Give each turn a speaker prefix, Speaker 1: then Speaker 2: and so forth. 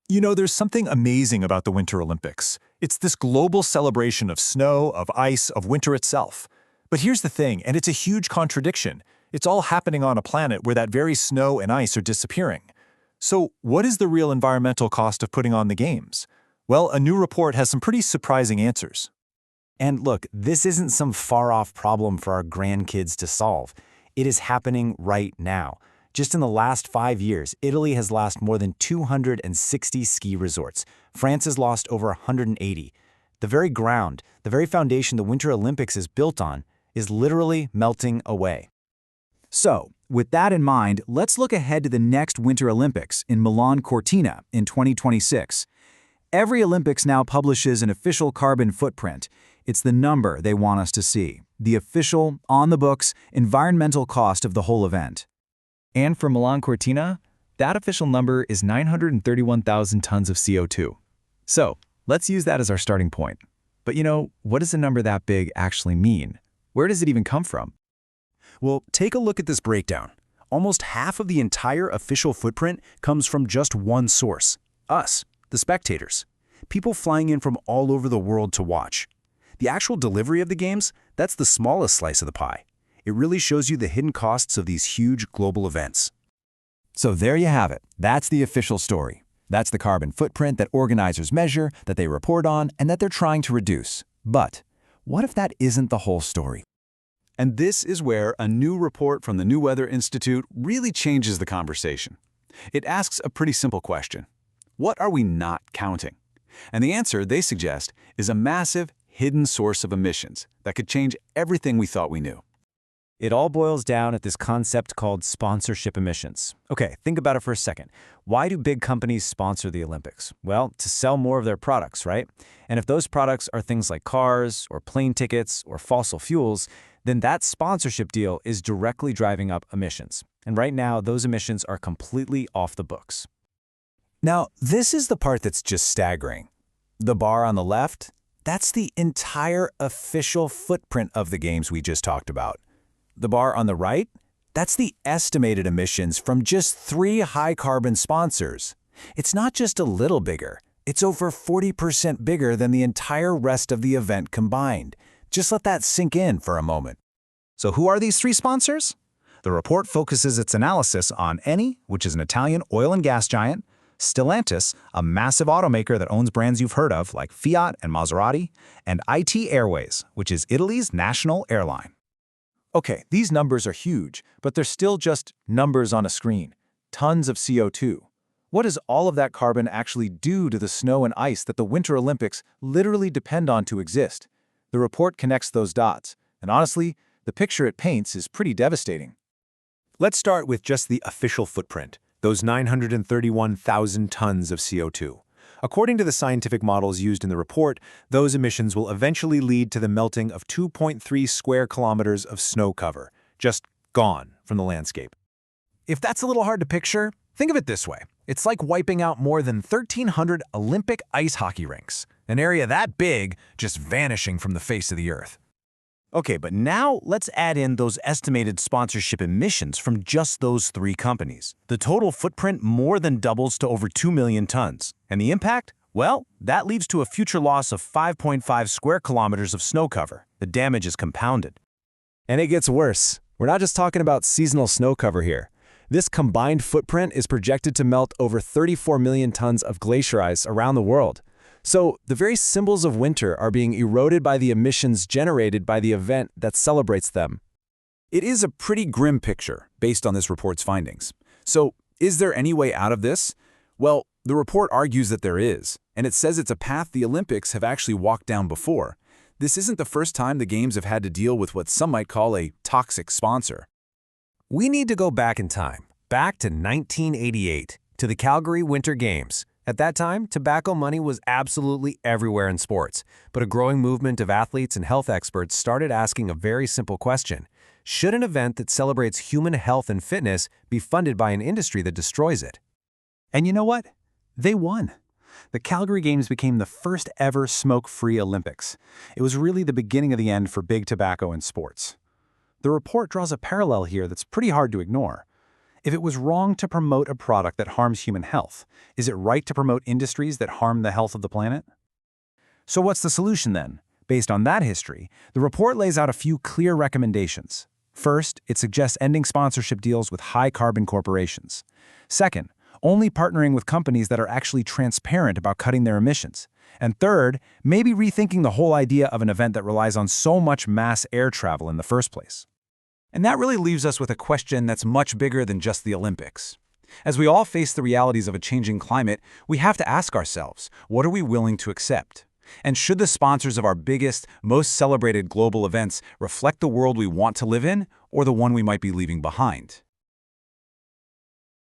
Speaker 1: You know, there's something amazing about the Winter Olympics. It's this global celebration of snow, of ice, of winter itself. But here's the thing, and it's a huge contradiction. It's all happening on a planet where that very snow and ice are disappearing. So, what is the real environmental cost of putting on the Games? Well, a new report has some pretty surprising answers.
Speaker 2: And look, this isn't some far-off problem for our grandkids to solve. It is happening right now. Just in the last 5 years, Italy has lost more than 260 ski resorts. France has lost over 180. The very ground, the very foundation the Winter Olympics is built on, is literally melting away.
Speaker 3: So, with that in mind, let's look ahead to the next Winter Olympics in Milan Cortina in 2026. Every Olympics now publishes an official carbon footprint. It's the number they want us to see, the official, on-the-books, environmental cost of the whole event.
Speaker 4: And for Milan Cortina, that official number is 931,000 tons of CO2. So, let's use that as our starting point. But what does a number that big actually mean? Where does it even come from?
Speaker 5: Well, take a look at this breakdown. Almost half of the entire official footprint comes from just one source: us, the spectators. People flying in from all over the world to watch. The actual delivery of the Games, that's the smallest slice of the pie. It really shows you the hidden costs of these huge global events.
Speaker 3: So there you have it. That's the official story. That's the carbon footprint that organizers measure, that they report on, and that they're trying to reduce. But what if that isn't the whole story?
Speaker 5: And this is where a new report from the New Weather Institute really changes the conversation. It asks a pretty simple question. What are we not counting? And the answer, they suggest, is a massive, hidden source of emissions that could change everything we thought we knew.
Speaker 2: It all boils down at this concept called sponsorship emissions. Okay, think about it for a second. Why do big companies sponsor the Olympics? Well, to sell more of their products, right? And if those products are things like cars or plane tickets or fossil fuels, then that sponsorship deal is directly driving up emissions. And right now, those emissions are completely off the books.
Speaker 3: Now, this is the part that's just staggering. The bar on the left, that's the entire official footprint of the Games we just talked about. The bar on the right, that's the estimated emissions from just 3 high-carbon sponsors. It's not just a little bigger. It's over 40% bigger than the entire rest of the event combined. Just let that sink in for a moment.
Speaker 6: So who are these 3 sponsors? The report focuses its analysis on Eni, which is an Italian oil and gas giant, Stellantis, a massive automaker that owns brands you've heard of like Fiat and Maserati, and IT Airways, which is Italy's national airline.
Speaker 1: Okay, these numbers are huge, but they're still just numbers on a screen. Tons of CO2. What does all of that carbon actually do to the snow and ice that the Winter Olympics literally depend on to exist? The report connects those dots, and honestly, the picture it paints is pretty devastating.
Speaker 7: Let's start with just the official footprint, those 931,000 tons of CO2. According to the scientific models used in the report, those emissions will eventually lead to the melting of 2.3 square kilometers of snow cover, just gone from the landscape.
Speaker 6: If that's a little hard to picture, think of it this way. It's like wiping out more than 1,300 Olympic ice hockey rinks, an area that big just vanishing from the face of the Earth.
Speaker 2: Okay, but now let's add in those estimated sponsorship emissions from just those 3 companies. The total footprint more than doubles to over 2 million tons. And the impact? Well, that leads to a future loss of 5.5 square kilometers of snow cover. The damage is compounded.
Speaker 8: And it gets worse. We're not just talking about seasonal snow cover here. This combined footprint is projected to melt over 34 million tons of glacier ice around the world. So the very symbols of winter are being eroded by the emissions generated by the event that celebrates them.
Speaker 5: It is a pretty grim picture based on this report's findings. So, is there any way out of this? Well, the report argues that there is, and it says it's a path the Olympics have actually walked down before. This isn't the first time the Games have had to deal with what some might call a toxic sponsor.
Speaker 7: We need to go back in time, back to 1988, to the Calgary Winter Games. At that time, tobacco money was absolutely everywhere in sports, but a growing movement of athletes and health experts started asking a very simple question. Should an event that celebrates human health and fitness be funded by an industry that destroys it?
Speaker 6: And you know what? They won. The Calgary Games became the first ever smoke-free Olympics. It was really the beginning of the end for big tobacco in sports. The report draws a parallel here that's pretty hard to ignore. If it was wrong to promote a product that harms human health, is it right to promote industries that harm the health of the planet? So what's the solution then? Based on that history, the report lays out a few clear recommendations. First, it suggests ending sponsorship deals with high-carbon corporations. Second, only partnering with companies that are actually transparent about cutting their emissions. And third, maybe rethinking the whole idea of an event that relies on so much mass air travel in the first place.
Speaker 3: And that really leaves us with a question that's much bigger than just the Olympics. As we all face the realities of a changing climate, we have to ask ourselves, what are we willing to accept? And should the sponsors of our biggest, most celebrated global events reflect the world we want to live in, or the one we might be leaving behind?